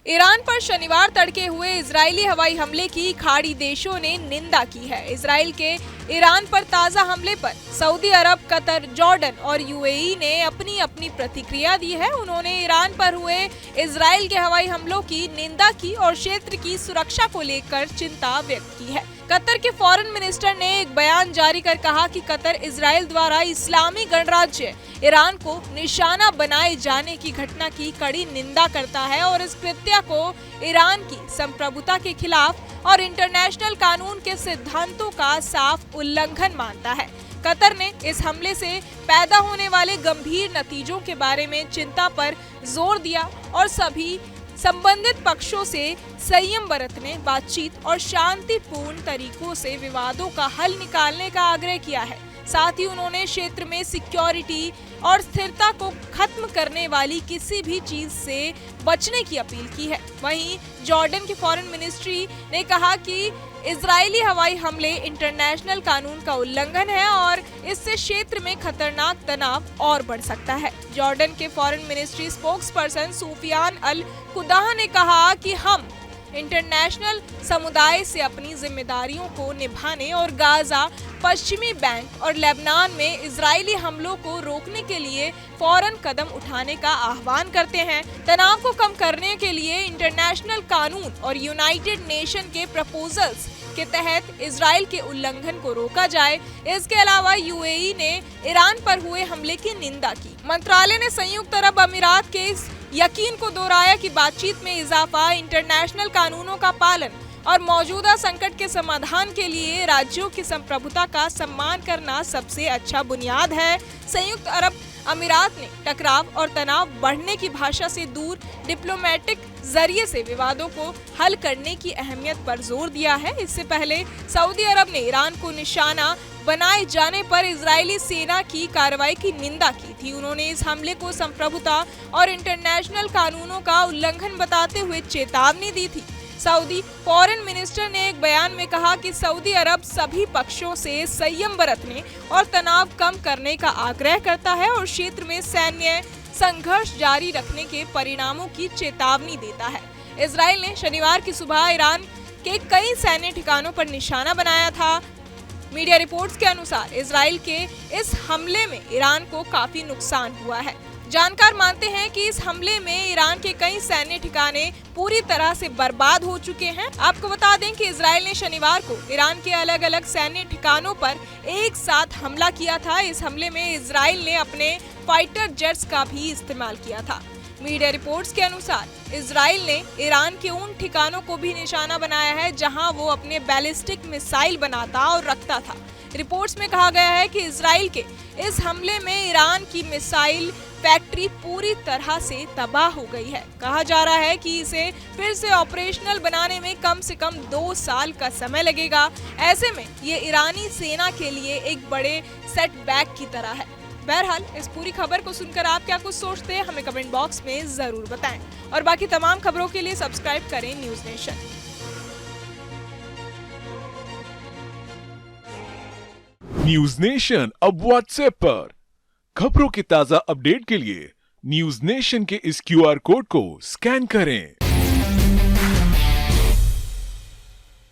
Iran पर शनिवार तड़के हुए इजरायली हवाई हमले की खाड़ी देशों ने निंदा की है। इजरायल के ईरान पर ताजा हमले पर सऊदी अरब, कतर, जॉर्डन और यूएई ने अपनी अपनी प्रतिक्रिया दी है। उन्होंने ईरान पर हुए इजरायल के हवाई हमलों की निंदा की और क्षेत्र की सुरक्षा को लेकर चिंता व्यक्त की है। कतर के फॉरेन मिनिस्टर ने एक बयान जारी कर कहा कि कतर इजरायल द्वारा इस्लामी गणराज्य ईरान को निशाना बनाए जाने की घटना की कड़ी निंदा करता है और इस कृत्य को ईरान की संप्रभुता के खिलाफ और इंटरनेशनल कानून के सिद्धांतों का साफ उल्लंघन मानता है। कतर ने इस हमले से पैदा होने वाले गंभीर नतीजों के बारे में चिंता पर जोर दिया और सभी संबंधित पक्षों से संयम बरतने, बातचीत और शांतिपूर्ण तरीकों से विवादों का हल निकालने का आग्रह किया है। साथ ही उन्होंने क्षेत्र में सिक्योरिटी और स्थिरता को खत्म करने वाली किसी भी चीज से बचने की अपील की है। वहीं जॉर्डन की फॉरेन मिनिस्ट्री ने कहा कि इजरायली हवाई हमले इंटरनेशनल कानून का उल्लंघन है और इससे क्षेत्र में खतरनाक तनाव और बढ़ सकता है। जॉर्डन के फॉरेन मिनिस्ट्री स्पोक्सपर्सन सूफियान अल कुदाह ने कहा कि हम इंटरनेशनल समुदाय से अपनी जिम्मेदारियों को निभाने और गाजा, पश्चिमी बैंक और लेबनान में इजरायली हमलों को रोकने के लिए फौरन कदम उठाने का आह्वान करते हैं। तनाव को कम करने के लिए इंटरनेशनल कानून और यूनाइटेड नेशन के प्रपोजल्स के तहत इजरायल के उल्लंघन को रोका जाए। इसके अलावा यूएई ने ईरान पर हुए हमले की निंदा की। मंत्रालय ने संयुक्त अरब अमीरात के इस यकीन को दोहराया कि बातचीत में इजाफा, इंटरनेशनल कानूनों का पालन और मौजूदा संकट के समाधान के लिए राज्यों की संप्रभुता का सम्मान करना सबसे अच्छा बुनियाद है। संयुक्त अरब अमीरात ने टकराव और तनाव बढ़ने की भाषा से दूर डिप्लोमेटिक जरिए से विवादों को हल करने की अहमियत पर जोर दिया है। इससे पहले सऊदी अरब ने ईरान को निशाना बनाए जाने पर इजरायली सेना की कार्रवाई की निंदा की थी। उन्होंने इस हमले को संप्रभुता और इंटरनेशनल कानूनों का उल्लंघन बताते हुए चेतावनी दी थी। सऊदी फॉरेन मिनिस्टर ने एक बयान में कहा कि सऊदी अरब सभी पक्षों से संयम बरतने और तनाव कम करने का आग्रह करता है और क्षेत्र में सैन्य संघर्ष जारी रखने के परिणामों की चेतावनी देता है। इजरायल ने शनिवार की सुबह ईरान के कई सैन्य ठिकानों पर निशाना बनाया था। मीडिया रिपोर्ट्स के अनुसार इजरायल के इस हमले में ईरान को काफी नुकसान हुआ है। जानकार मानते हैं कि इस हमले में ईरान के कई सैन्य ठिकाने पूरी तरह से बर्बाद हो चुके हैं। आपको बता दें कि इजरायल ने शनिवार को ईरान के अलग अलग सैन्य ठिकानों पर एक साथ हमला किया था। इस हमले में इजरायल ने अपने फाइटर जेट्स का भी इस्तेमाल किया था। मीडिया रिपोर्ट्स के अनुसार इजरायल ने ईरान के उन ठिकानों को भी निशाना बनाया है जहां वो अपने बैलिस्टिक मिसाइल बनाता और रखता था। रिपोर्ट्स में कहा गया है कि इजरायल के इस हमले में ईरान की मिसाइल फैक्ट्री पूरी तरह से तबाह हो गई है। कहा जा रहा है कि इसे फिर से ऑपरेशनल बनाने में कम से कम 2 साल का समय लगेगा। ऐसे में ये ईरानी सेना के लिए एक बड़े सेटबैक की तरह है। बहरहाल इस पूरी खबर को सुनकर आप क्या कुछ सोचते हैं, हमें कमेंट बॉक्स में जरूर बताएं और बाकी तमाम खबरों के लिए सब्सक्राइब करें न्यूज़ नेशन। न्यूज़ नेशन अब व्हाट्सएप पर खबरों की ताजा अपडेट के लिए न्यूज़ नेशन के इस QR कोड को स्कैन करें।